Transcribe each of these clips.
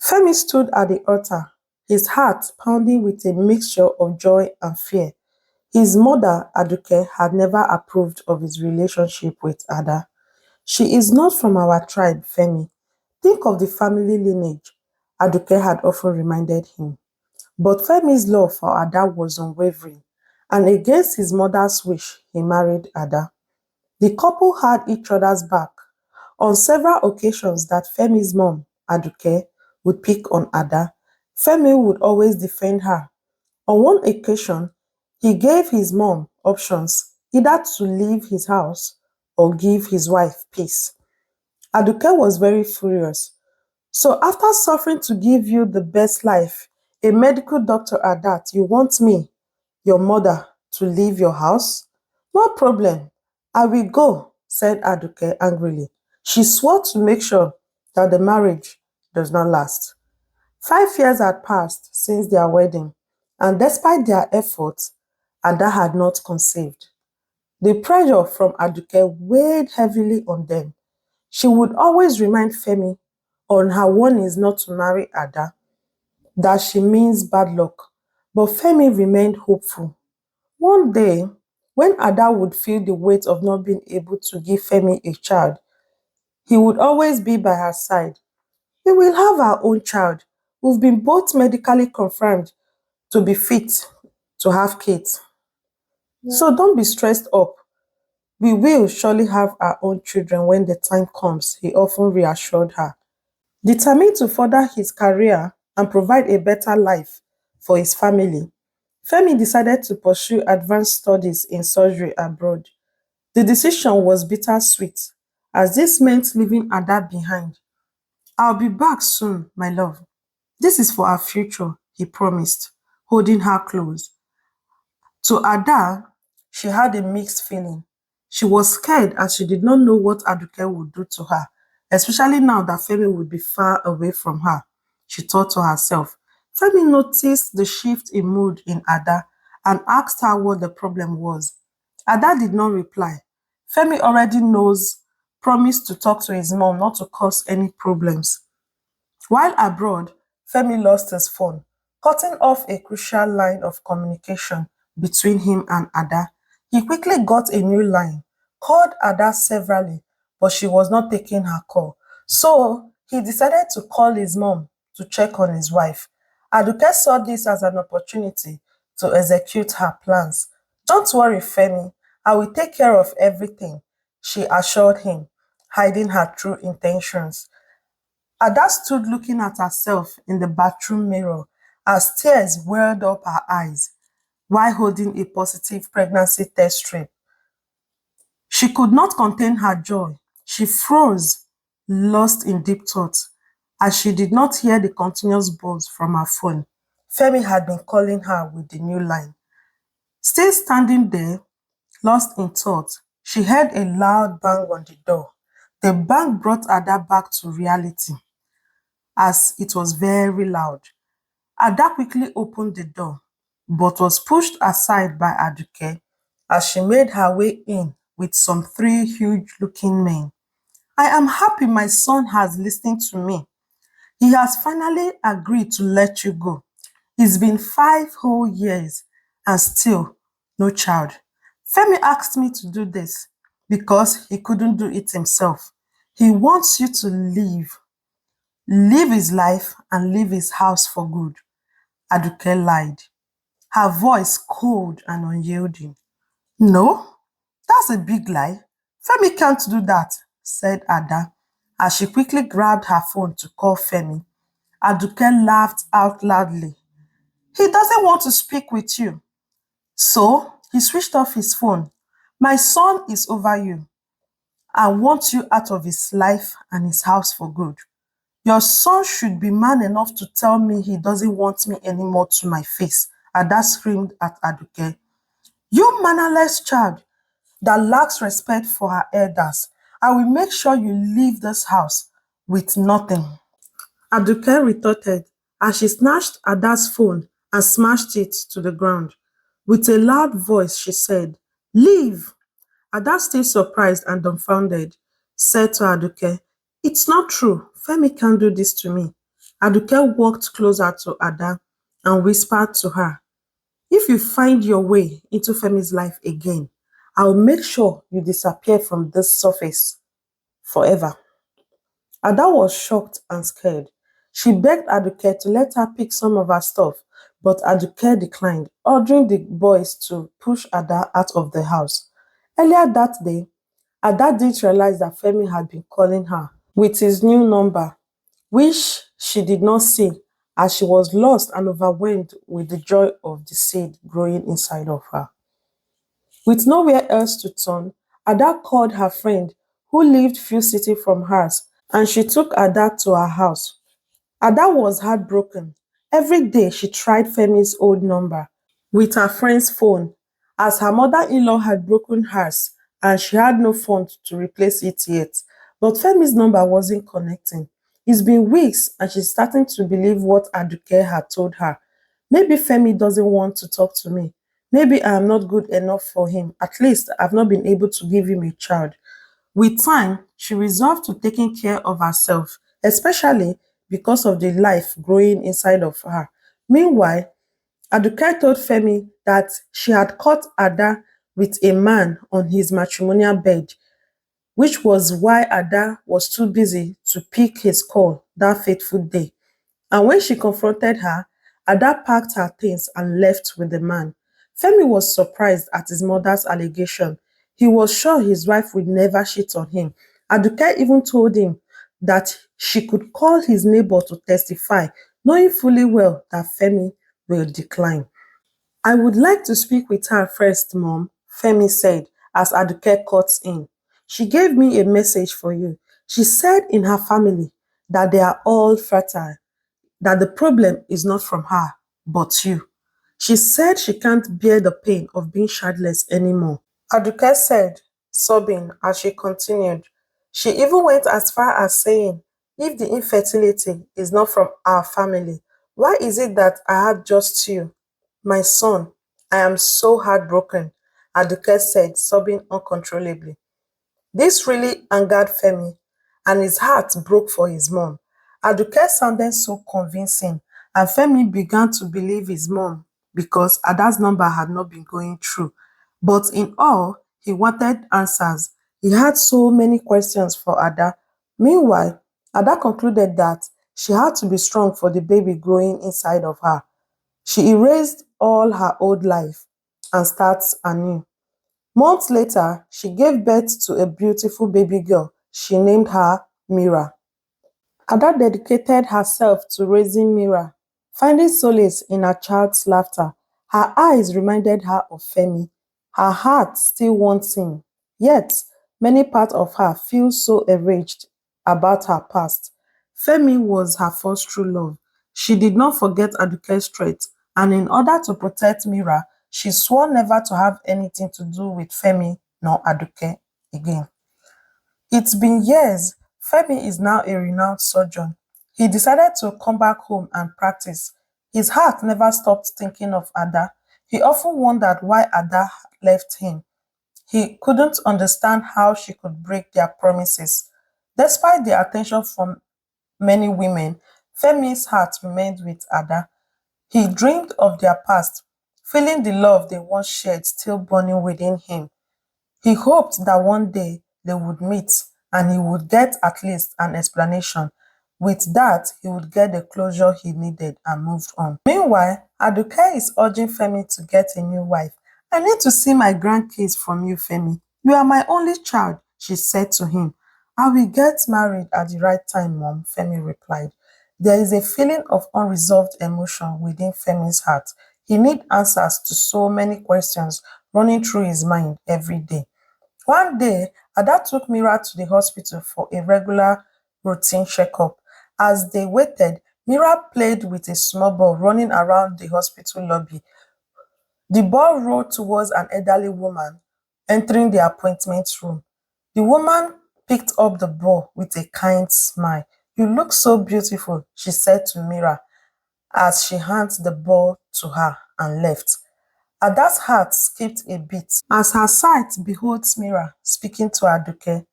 Femi stood at the altar, his heart pounding with a mixture of joy and fear. His mother, Aduke, had never approved of his relationship with Ada. She is not from our tribe, Femi. Think of the family lineage, Aduke had often reminded him. But Femi's love for Ada was unwavering, and against his mother's wish, he married Ada. The couple had each other's back. On several occasions that Femi's mom, Aduke, would pick on Ada, Femi would always defend her. On one occasion, he gave his mom options either to leave his house or give his wife peace. Aduke was very furious. So after suffering to give you the best life, a medical doctor at that, you want me, your mother, to leave your house? No problem. I will go, said Aduke angrily. She swore to make sure that the marriage does not last. 5 years had passed since their wedding, and despite their efforts, Ada had not conceived. The pressure from Aduke weighed heavily on them. She would always remind Femi on her warnings not to marry Ada, that she means bad luck. But Femi remained hopeful. One day, when Ada would feel the weight of not being able to give Femi a child, he would always be by her side. We will have our own child. We've been both medically confirmed to be fit to have kids. So don't be stressed up. We will surely have our own children when the time comes, he often reassured her. Determined to further his career and provide a better life for his family, Femi decided to pursue advanced studies in surgery abroad. The decision was bittersweet, as this meant leaving Ada behind. I'll be back soon, my love. This is for our future, he promised, holding her close. To Ada, she had a mixed feeling. She was scared as she did not know what Aduke would do to her, especially now that Femi would be far away from her. She thought to herself. Femi noticed the shift in mood in Ada and asked her what the problem was. Ada did not reply. Femi already promised to talk to his mom not to cause any problems. While abroad, Femi lost his phone, cutting off a crucial line of communication between him and Ada. He quickly got a new line, called Ada severally, but she was not taking her call. So he decided to call his mom to check on his wife. Aduke saw this as an opportunity to execute her plans. Don't worry, Femi, I will take care of everything, she assured him, hiding her true intentions. Ada stood looking at herself in the bathroom mirror as tears welled up her eyes while holding a positive pregnancy test strip. She could not contain her joy. She froze, lost in deep thought, as she did not hear the continuous buzz from her phone. Femi had been calling her with the new line. Still standing there, lost in thought, she heard a loud bang on the door. The bang brought Ada back to reality, as it was very loud. Ada quickly opened the door, but was pushed aside by Aduke as she made her way in with some three huge-looking men. I am happy my son has listened to me. He has finally agreed to let you go. It's been 5 whole years and still no child. Femi asked me to do this because he couldn't do it himself. He wants you to live his life and leave his house for good. Aduke lied, her voice cold and unyielding. No, that's a big lie. Femi can't do that, said Ada, as she quickly grabbed her phone to call Femi. Aduke laughed out loudly. He doesn't want to speak with you. So he switched off his phone. My son is over you. I want you out of his life and his house for good. Your son should be man enough to tell me he doesn't want me anymore to my face. Ada screamed at Aduke. You mannerless child that lacks respect for her elders. I will make sure you leave this house with nothing. Aduke retorted as she snatched Ada's phone and smashed it to the ground. With a loud voice, she said, Leave! Ada, still surprised and dumbfounded, said to Aduke, It's not true. Femi can't do this to me. Aduke walked closer to Ada and whispered to her, "If you find your way into Femi's life again, I'll make sure you disappear from this surface forever." Ada was shocked and scared. She begged Aduke to let her pick some of her stuff, but Aduke declined, ordering the boys to push Ada out of the house. Earlier that day, Ada didn't realize that Femi had been calling her with his new number, which she did not see as she was lost and overwhelmed with the joy of the seed growing inside of her. With nowhere else to turn, Ada called her friend who lived few cities from hers, and she took Ada to her house. Ada was heartbroken. Every day she tried Femi's old number with her friend's phone, as her mother-in-law had broken hers and she had no funds to replace it yet. But Femi's number wasn't connecting. It's been weeks and she's starting to believe what Aduke had told her. Maybe Femi doesn't want to talk to me. Maybe I am not good enough for him. At least I've not been able to give him a child. With time, she resolved to taking care of herself, especially because of the life growing inside of her. Meanwhile, Aduke told Femi that she had caught Ada with a man on his matrimonial bed, which was why Ada was too busy to pick his call that fateful day. And when she confronted her, Ada packed her things and left with the man. Femi was surprised at his mother's allegation. He was sure his wife would never cheat on him. Aduke even told him that she could call his neighbor to testify, knowing fully well that Femi will decline. "I would like to speak with her first, Mom," Femi said as Aduke cut in. "She gave me a message for you. She said in her family that they are all fertile, that the problem is not from her, but you. She said she can't bear the pain of being childless anymore." Aduke said, sobbing as she continued. She even went as far as saying, "If the infertility is not from our family, why is it that I had just you? My son, I am so heartbroken," Aduke said, sobbing uncontrollably. This really angered Femi, and his heart broke for his mom. Aduke sounded so convincing, and Femi began to believe his mom because Ada's number had not been going through. But in all, he wanted answers. He had so many questions for Ada. Meanwhile, Ada concluded that she had to be strong for the baby growing inside of her. She erased all her old life and starts anew. Months later, she gave birth to a beautiful baby girl. She named her Mira. Ada dedicated herself to raising Mira, finding solace in her child's laughter. Her eyes reminded her of Femi, her heart still wanting. Yet, many parts of her feel so enraged about her past. Femi was her first true love. She did not forget Aduke's threat, and in order to protect Mira, she swore never to have anything to do with Femi nor Aduke again. It's been years. Femi is now a renowned surgeon. He decided to come back home and practice. His heart never stopped thinking of Ada. He often wondered why Ada left him. He couldn't understand how she could break their promises. Despite the attention from many women, Femi's heart remained with Ada. He dreamed of their past, feeling the love they once shared still burning within him. He hoped that one day they would meet and he would get at least an explanation. With that, he would get the closure he needed and moved on. Meanwhile, Aduke is urging Femi to get a new wife. "I need to see my grandkids from you, Femi. You are my only child," she said to him. "I will get married at the right time, Mom," Femi replied. There is a feeling of unresolved emotion within Femi's heart. He needs answers to so many questions running through his mind every day. One day, Ada took Mira to the hospital for a regular routine checkup. As they waited, Mira played with a small ball running around the hospital lobby. The ball rolled towards an elderly woman entering the appointment room. The woman picked up the ball with a kind smile. "You look so beautiful," she said to Mira as she handed the ball to her and left. Ada's heart skipped a beat as her sight beholds Mira speaking to Aduke.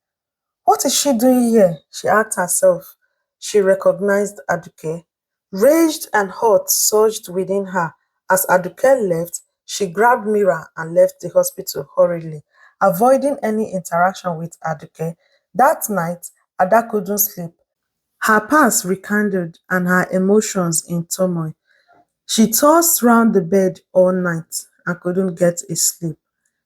What is she doing here? She asked herself. She recognized Aduke. Rage and hurt surged within her. As Aduke left, she grabbed Mira and left the hospital hurriedly, avoiding any interaction with Aduke. That night, Ada couldn't sleep. Her past rekindled and her emotions in turmoil. She tossed round the bed all night and couldn't get a sleep.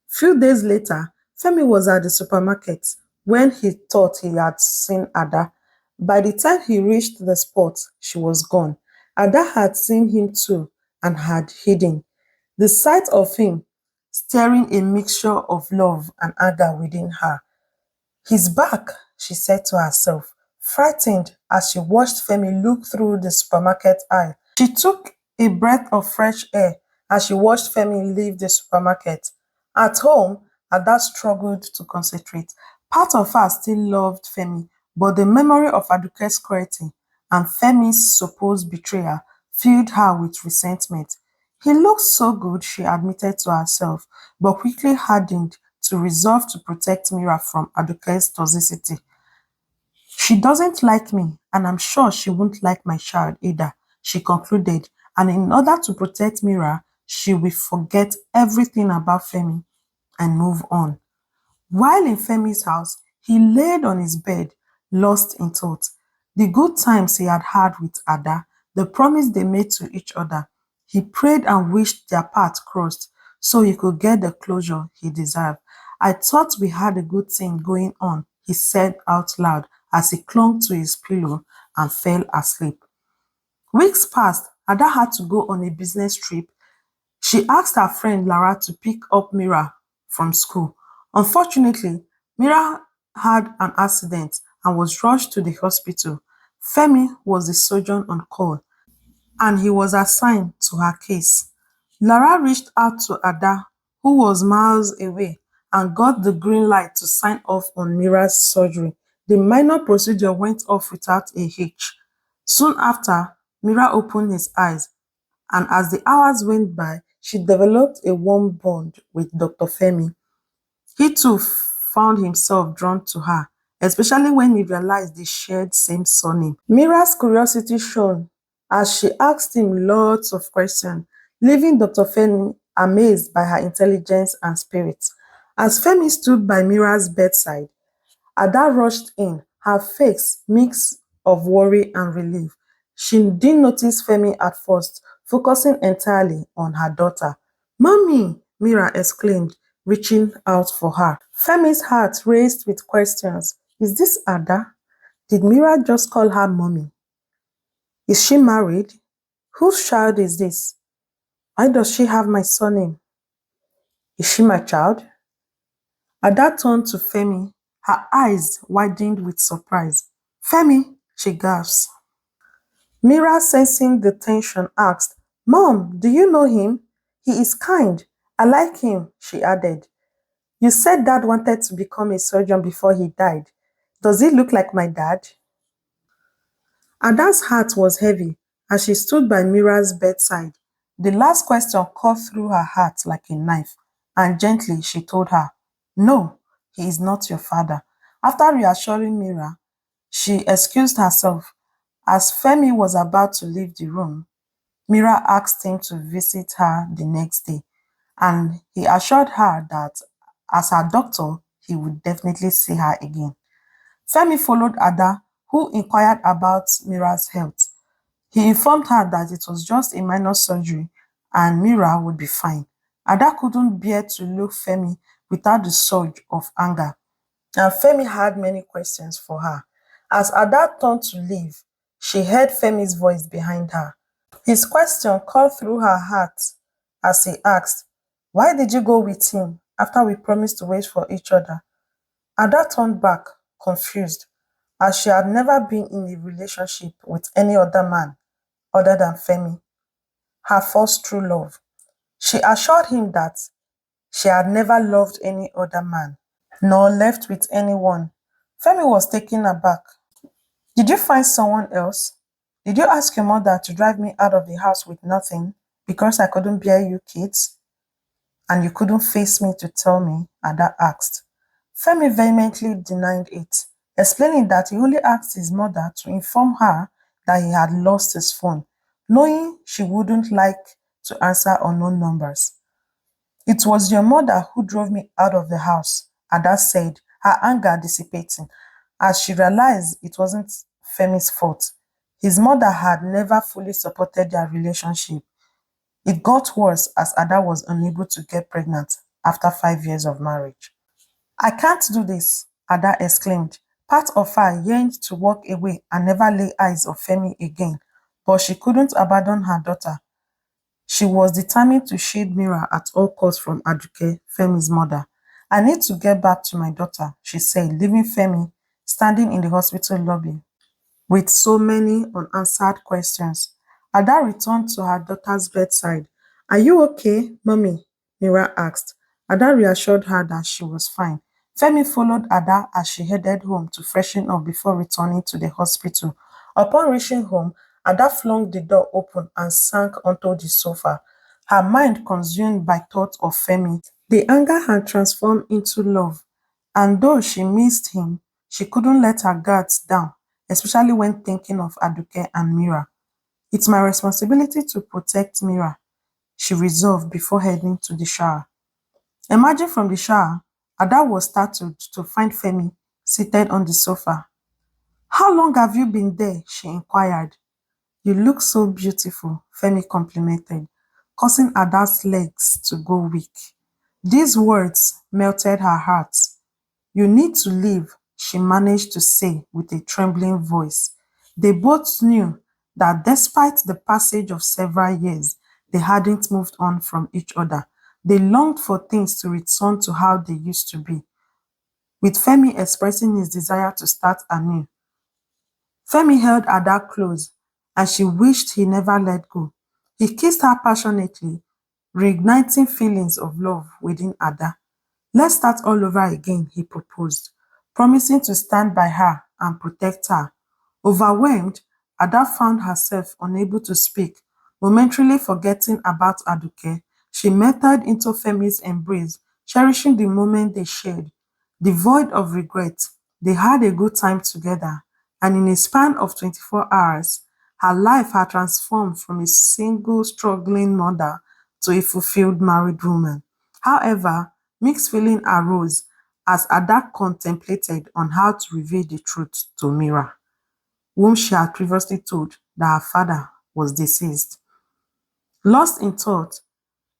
Few days later, Femi was at the supermarket when he thought he had seen Ada. By the time he reached the spot, she was gone. Ada had seen him too and had hidden. The sight of him stirring a mixture of love and anger within her. He's back, she said to herself, frightened as she watched Femi look through the supermarket aisle. She took a breath of fresh air as she watched Femi leave the supermarket. At home, Ada struggled to concentrate. Part of her still loved Femi, but the memory of Aduke's cruelty and Femi's supposed betrayal filled her with resentment. He looked so good, she admitted to herself, but quickly hardened to resolve to protect Mira from Aduke's toxicity. She doesn't like me, and I'm sure she won't like my child either, she concluded, and in order to protect Mira, she will forget everything about Femi and move on. While in Femi's house, he laid on his bed, lost in thought. The good times he had had with Ada, the promise they made to each other. He prayed and wished their paths crossed so he could get the closure he deserved. I thought we had a good thing going on, he said out loud as he clung to his pillow and fell asleep. Weeks passed. Ada had to go on a business trip. She asked her friend Lara to pick up Mira from school. Unfortunately, Mira had an accident and was rushed to the hospital. Femi was the surgeon on call and he was assigned to her case. Lara reached out to Ada, who was miles away, and got the green light to sign off on Mira's surgery. The minor procedure went off without a hitch. Soon after, Mira opened his eyes, and as the hours went by, she developed a warm bond with Dr. Femi. He too found himself drawn to her, especially when he realized they shared same surname. Mira's curiosity shone as she asked him lots of questions, leaving Dr. Femi amazed by her intelligence and spirit. As Femi stood by Mira's bedside, Ada rushed in, her face mix of worry and relief. She didn't notice Femi at first, focusing entirely on her daughter. Mommy, Mira exclaimed, reaching out for her. Femi's heart raced with questions. Is this Ada? Did Mira just call her mommy? Is she married? Whose child is this? Why does she have my surname? Is she my child? Ada turned to Femi, her eyes widened with surprise. Femi, she gasped. Mira, sensing the tension, asked, Mom, do you know him? He is kind. I like him, she added. You said Dad wanted to become a surgeon before he died. Does he look like my dad? Ada's heart was heavy as she stood by Mira's bedside. The last question cut through her heart like a knife, and gently she told her, No, he is not your father. After reassuring Mira, she excused herself. As Femi was about to leave the room, Mira asked him to visit her the next day, and he assured her that as her doctor, he would definitely see her again. Femi followed Ada, who inquired about Mira's health. He informed her that it was just a minor surgery and Mira would be fine. Ada couldn't bear to look Femi without the surge of anger, and Femi had many questions for her. As Ada turned to leave, she heard Femi's voice behind her. His question cut through her heart as he asked, Why did you go with him after we promised to wait for each other? Ada turned back, confused, as she had never been in a relationship with any other man other than Femi, her first true love. She assured him that she had never loved any other man, nor left with anyone. Femi was taken aback. Did you find someone else? Did you ask your mother to drive me out of the house with nothing because I couldn't bear you kids? And you couldn't face me to tell me? Ada asked. Femi vehemently denied it, explaining that he only asked his mother to inform her that he had lost his phone. knowing she wouldn't like to answer unknown numbers. It was your mother who drove me out of the house, Ada said, her anger dissipating, as she realized it wasn't Femi's fault. His mother had never fully supported their relationship. It got worse as Ada was unable to get pregnant after 5 years of marriage. I can't do this, Ada exclaimed. Part of her yearned to walk away and never lay eyes on Femi again, but she couldn't abandon her daughter. She was determined to shield Mira at all costs from Aduke, Femi's mother. I need to get back to my daughter, she said, leaving Femi standing in the hospital lobby with so many unanswered questions. Ada returned to her daughter's bedside. Are you okay, mommy? Mira asked. Ada reassured her that she was fine. Femi followed Ada as she headed home to freshen up before returning to the hospital. Upon reaching home, Ada flung the door open and sank onto the sofa, her mind consumed by thoughts of Femi. The anger had transformed into love, and though she missed him, she couldn't let her guards down, especially when thinking of Aduke and Mira. It's my responsibility to protect Mira, she resolved before heading to the shower. Emerging from the shower, Ada was startled to find Femi seated on the sofa. How long have you been there? She inquired. You look so beautiful, Femi complimented, causing Ada's legs to go weak. These words melted her heart. You need to leave, she managed to say with a trembling voice. They both knew that despite the passage of several years, they hadn't moved on from each other. They longed for things to return to how they used to be, with Femi expressing his desire to start anew. Femi held Ada close, and she wished he never let go. He kissed her passionately, reigniting feelings of love within Ada. Let's start all over again, he proposed, promising to stand by her and protect her. Overwhelmed, Ada found herself unable to speak. Momentarily forgetting about Aduke, she melted into Femi's embrace, cherishing the moment they shared. Devoid of regret, they had a good time together, and in a span of 24 hours, her life had transformed from a single struggling mother to a fulfilled married woman. However, mixed feelings arose as Ada contemplated on how to reveal the truth to Mira, whom she had previously told that her father was deceased. Lost in thought,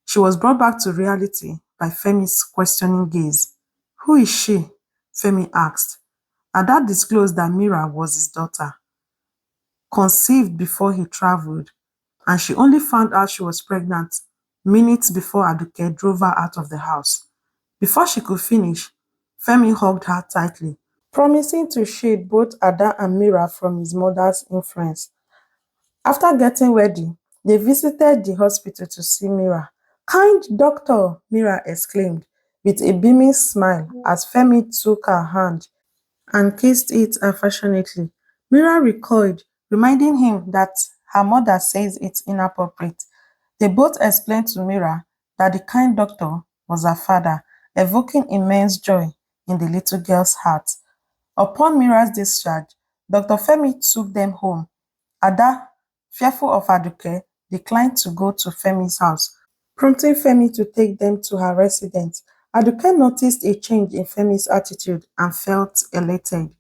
she was brought back to reality by Femi's questioning gaze. Who is she? Femi asked. Ada disclosed that Mira was his daughter, conceived before he traveled, and she only found out she was pregnant minutes before Aduke drove her out of the house. Before she could finish, Femi hugged her tightly, promising to shield both Ada and Mira from his mother's influence. After getting ready, they visited the hospital to see Mira. Kind doctor, Mira exclaimed with a beaming smile as Femi took her hand and kissed it affectionately. Mira recoiled, reminding him that her mother says it's inappropriate. They both explained to Mira that the kind doctor was her father, evoking immense joy in the little girl's heart. Upon Mira's discharge, Dr. Femi took them home. Ada, fearful of Aduke, declined to go to Femi's house, prompting Femi to take them to her residence. Aduke noticed a change in Femi's attitude and felt elated,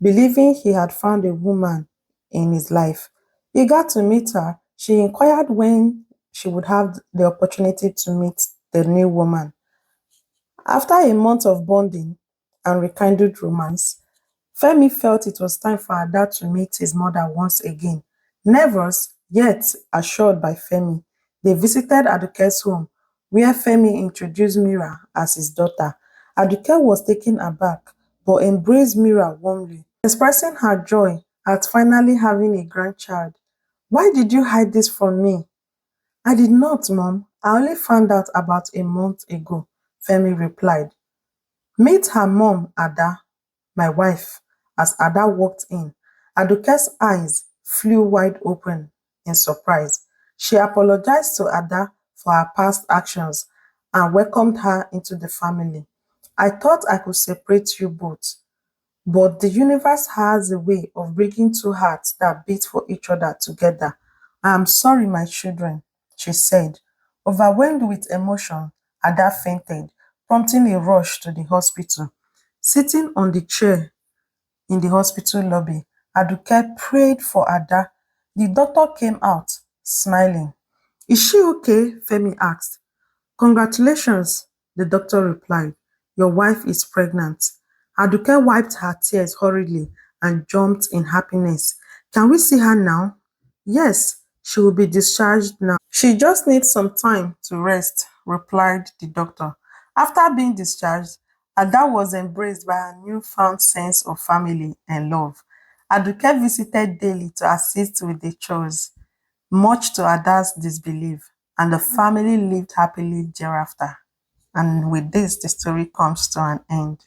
believing he had found a woman in his life. Eager to meet her, she inquired when she would have the opportunity to meet the new woman. After a month of bonding and rekindled romance, Femi felt it was time for Ada to meet his mother once again. Nervous, yet assured by Femi, they visited Aduke's home, where Femi introduced Mira as his daughter. Aduke was taken aback, but embraced Mira warmly, expressing her joy at finally having a grandchild. Why did you hide this from me? I did not, Mom. I only found out about a month ago, Femi replied. Meet her mom, Ada, my wife. As Ada walked in, Aduke's eyes flew wide open in surprise. She apologized to Ada for her past actions and welcomed her into the family. I thought I could separate you both, but the universe has a way of bringing two hearts that beat for each other together. I'm sorry, my children, she said. Overwhelmed with emotion, Ada fainted, prompting a rush to the hospital. Sitting on the chair in the hospital lobby, Aduke prayed for Ada. The doctor came out, smiling. Is she okay? Femi asked. Congratulations, the doctor replied. Your wife is pregnant. Aduke wiped her tears hurriedly and jumped in happiness. Can we see her now? Yes, she will be discharged now. She just needs some time to rest, replied the doctor. After being discharged, Ada was embraced by a newfound sense of family and love. Aduke visited daily to assist with the chores, much to Ada's disbelief, and the family lived happily thereafter. And with this, the story comes to an end.